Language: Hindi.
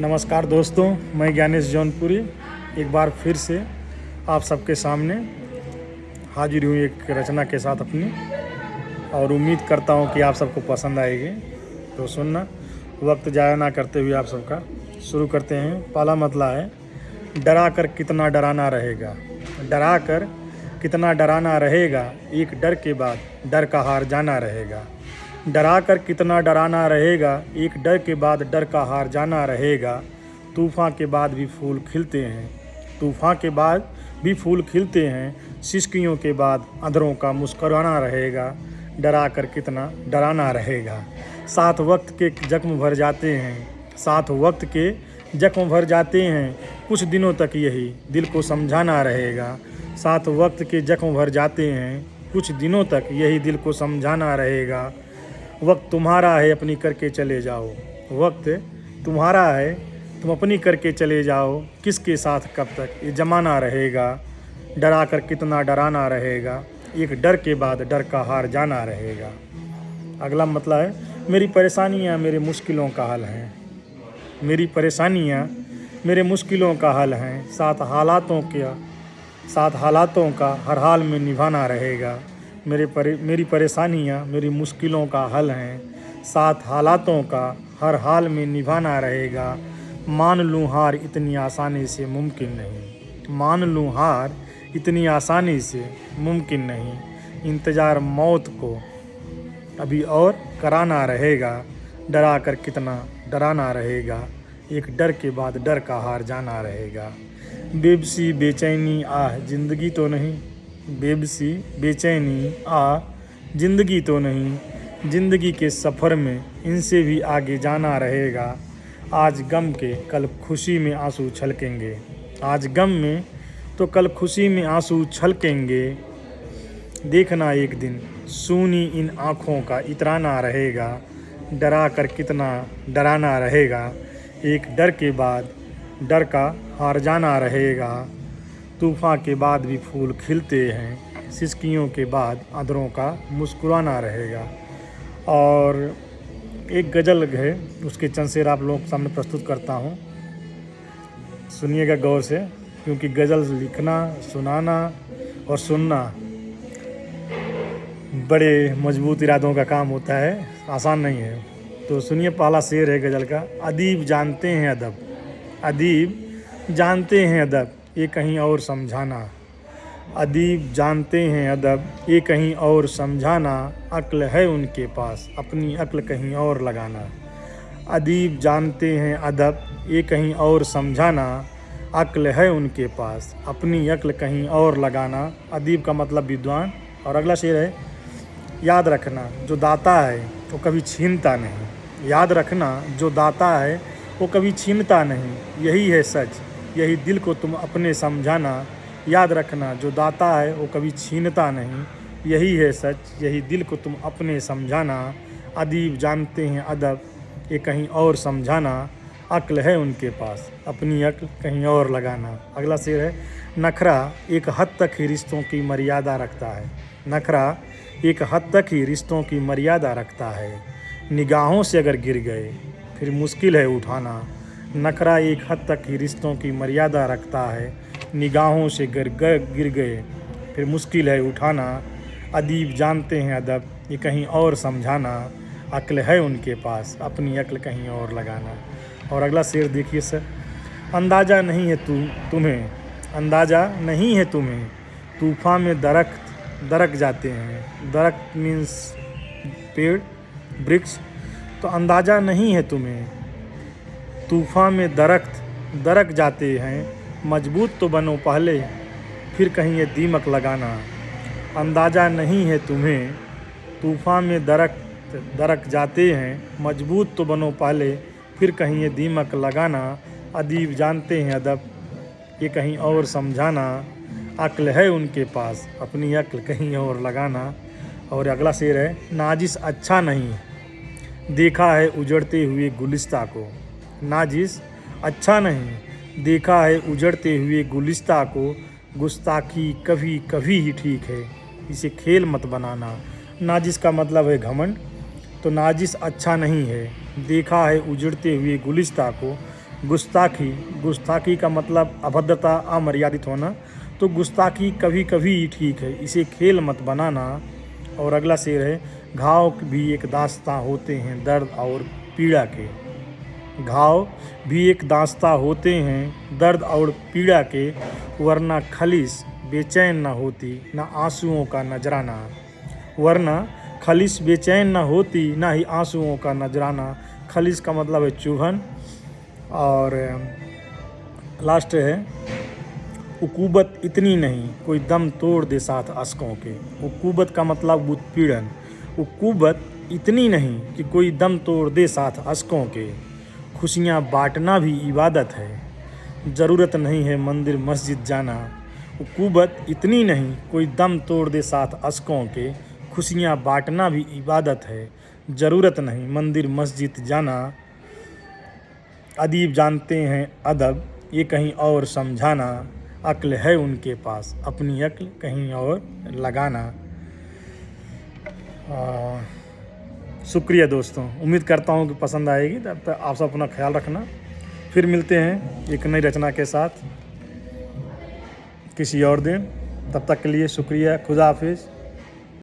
नमस्कार दोस्तों, मैं ज्ञानेश जौनपुरी एक बार फिर से आप सबके सामने हाजिर हूँ एक रचना के साथ अपनी, और उम्मीद करता हूँ कि आप सबको पसंद आएगी। तो सुनना, वक्त ज़ाया ना करते हुए आप सबका शुरू करते हैं। पहला मतला है, डरा कर कितना डराना रहेगा। डरा कर कितना डराना रहेगा, एक डर के बाद डर का हार जाना रहेगा। डरा कर कितना डराना रहेगा, एक डर के बाद डर का हार जाना रहेगा। तूफ़ान के बाद भी फूल खिलते हैं, तूफ़ान के बाद भी फूल खिलते हैं। सिसकियों के बाद अंधरों का मुस्कुराना रहेगा। डरा कर कितना डराना रहेगा। साथ वक्त के जख्म भर जाते हैं, साथ वक्त के जख्म भर जाते हैं। कुछ दिनों तक यही दिल को समझाना रहेगा। साथ वक्त के जख्म भर जाते हैं, कुछ दिनों तक यही दिल को समझाना रहेगा। वक्त तुम्हारा है, अपनी करके चले जाओ। वक्त तुम्हारा है, तुम अपनी करके चले जाओ। किसके साथ कब तक ये जमाना रहेगा। डरा कर कितना डराना रहेगा, एक डर के बाद डर का हार जाना रहेगा। अगला मतलब है, मेरी परेशानियाँ मेरे मुश्किलों का हल हैं। मेरी परेशानियाँ मेरे मुश्किलों का हल हैं। साथ हालातों का हर हाल में निभाना रहेगा। मेरी परेशानियाँ मेरी मुश्किलों का हल हैं। साथ हालातों का हर हाल में निभाना रहेगा। मान लूँ हार इतनी आसानी से मुमकिन नहीं। मान लूँ हार इतनी आसानी से मुमकिन नहीं। इंतज़ार मौत को अभी और कराना रहेगा। डरा कर कितना डराना रहेगा, एक डर के बाद डर का हार जाना रहेगा। बेबसी बेचैनी आह ज़िंदगी तो नहीं। बेबसी बेचैनी आह ज़िंदगी तो नहीं। ज़िंदगी के सफ़र में इनसे भी आगे जाना रहेगा। आज गम के कल खुशी में आंसू छलकेंगे। आज गम में तो कल खुशी में आंसू छलकेंगे। देखना एक दिन सूनी इन आँखों का इतराना रहेगा। डरा कर कितना डराना रहेगा, एक डर के बाद डर का हार जाना रहेगा। तूफ़ान के बाद भी फूल खिलते हैं, सिसकियों के बाद अंधरों का मुस्कुराना रहेगा। और एक गज़ल है, उसके चंद शेर आप लोगों के सामने प्रस्तुत करता हूँ। सुनिएगा गौर से, क्योंकि गज़ल लिखना, सुनाना और सुनना बड़े मजबूत इरादों का काम होता है, आसान नहीं है। तो सुनिए, पहला शेर है गज़ल का। अदीब जानते हैं अदब, अदीब जानते हैं अदब, ये कहीं और समझाना। अदीब जानते हैं अदब, ये कहीं और समझाना। अक्ल है उनके पास, अपनी अक्ल कहीं और लगाना। अदीब जानते हैं अदब, ये कहीं और समझाना। अक्ल है उनके पास, अपनी अक्ल कहीं और लगाना। अदीब का मतलब विद्वान। और अगला शेर है, याद रखना जो दाता है वो कभी छीनता नहीं। याद रखना जो दाता है वो कभी छीनता नहीं। यही है सच, यही दिल को तुम अपने समझाना। याद रखना जो दाता है वो कभी छीनता नहीं। यही है सच, यही दिल को तुम अपने समझाना। अदीब जानते हैं अदब, ये कहीं और समझाना। अक्ल है उनके पास, अपनी अक्ल कहीं और लगाना। अगला शेर है, नखरा एक हद तक ही रिश्तों की मर्यादा रखता है। नखरा एक हद तक ही रिश्तों की मर्यादा रखता है। निगाहों से अगर गिर गए फिर मुश्किल है उठाना। नखरा एक हद तक ही रिश्तों की मर्यादा रखता है। निगाहों से गिर गए फिर मुश्किल है उठाना। अदीब जानते हैं अदब, ये कहीं और समझाना। अक्ल है उनके पास, अपनी अक्ल कहीं और लगाना। और अगला शेर देखिए सर, अंदाज़ा नहीं है तुम्हें, अंदाज़ा नहीं है तुम्हें। तूफ़ान में दरक जाते हैं। दरख्त मीन्स पेड़, वृक्ष। तो अंदाज़ा नहीं है तुम्हें, तूफ़ान में दरक जाते हैं। मजबूत तो बनो पहले, फिर कहीं ये दीमक लगाना। अंदाज़ा नहीं है तुम्हें, तूफ़ान में दरक जाते हैं। मजबूत तो बनो पहले, फिर कहीं ये दीमक लगाना। अदीब जानते हैं अदब, ये कहीं और समझाना। अक्ल है उनके पास, अपनी अक्ल कहीं और लगाना। और अगला शेर है, नाजिस अच्छा नहीं देखा है उजड़ते हुए गुलिस्ता को। नाजिस अच्छा नहीं देखा है उजड़ते हुए गुलिस्ता को। गुस्ताखी कभी कभी ही ठीक है, इसे खेल मत बनाना। नाजिस का मतलब है घमंड। तो नाजिस अच्छा नहीं है देखा है उजड़ते हुए गुलिस्ता को। गुस्ताखी, गुस्ताखी का मतलब अभद्रता, अमर्यादित होना। तो गुस्ताखी कभी कभी ठीक है, इसे खेल मत बनाना। और अगला शेर है, घाव भी एक दास्तां होते हैं दर्द और पीड़ा के। घाव भी एक दास्तां होते हैं दर्द और पीड़ा के, वरना खलीस बेचैन न होती ना आंसुओं का नजराना। वरना खलीस बेचैन न होती ना ही आंसुओं का नजराना। खलीस का मतलब है चुभन। और लास्ट है, उकूबत इतनी नहीं कोई दम तोड़ दे साथ अश्कों के। उकूबत का मतलब उत्पीड़न। उकूबत इतनी नहीं कि कोई दम तोड़ दे साथ अश्कों के। खुशियाँ बांटना भी इबादत है, ज़रूरत नहीं है मंदिर मस्जिद जाना। उकूबत इतनी नहीं कोई दम तोड़ दे साथ अश्कों के। खुशियाँ बांटना भी इबादत है, ज़रूरत नहीं मंदिर मस्जिद जाना। अदीब जानते हैं अदब, ये कहीं और समझाना। अक्ल है उनके पास, अपनी अक्ल कहीं और लगाना। शुक्रिया दोस्तों, उम्मीद करता हूँ कि पसंद आएगी। तब तक आप सब अपना ख्याल रखना। फिर मिलते हैं एक नई रचना के साथ किसी और दिन। तब तक के लिए शुक्रिया, खुदा हाफिज़।